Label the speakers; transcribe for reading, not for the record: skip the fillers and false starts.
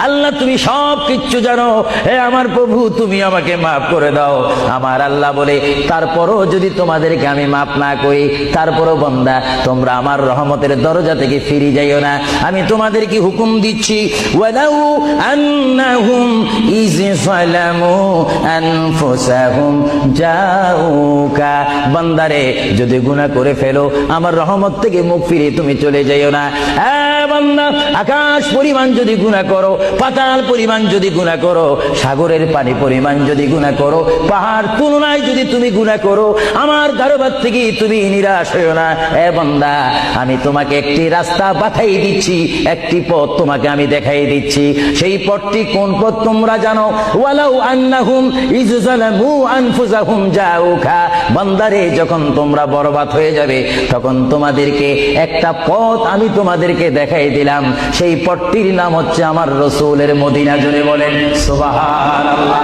Speaker 1: আল্লাহ তুমি সব কিচ্ছু জানো, হে আমার প্রভু তুমি আমাকে মাফ করে দাও। আমার আল্লাহ বলে, তারপরও যদি তোমাদেরকে আমি মাফ না করি, তারপরও বান্দা তোমরা আমার রহমতের দরজা থেকে ফিরে যাইও না। আমি তোমাদেরকে হুকুম দিচ্ছি, ওয়ালাউ আন্নাহুম ইয যালামু আনফুসাহুম জাউকা, বান্দারে যদি গুনাহ করে ফেলো আমার রহমত থেকে মুখ ফিরে তুমি চলে যাইও না। বান্দা, আকাশ পরিমাণ যদি গুনাহ করো, পাতাল পরিমাণ যদি গুনাহ করো, সাগরের পানি পরিমাণ যদি গুনাহ করো, পাহাড় তুলনায় যদি তুমি গুনাহ করো, আমার দরবার থেকে তুমি নিরাশ হইও না। বান্দা, আমি তোমাকে একটি রাস্তা বাতাই দিচ্ছি, একটি পথ তোমাকে আমি দেখাই দিচ্ছি। সেই পথটি কোন পথ তোমরা জানো? ওয়ালাউ আন্নাহুম ইয যালামু আনফুসাহুম জাউকা, বান্দারে যখন তোমরা বরবাদ হয়ে যাবে তখন তোমাদেরকে একটা পথ আমি তোমাদেরকে দেখাই দিলাম। সেই পথটির নাম হচ্ছে আমার রাসূলের মদিনা। জোরে বলেন সুবহানাল্লাহ।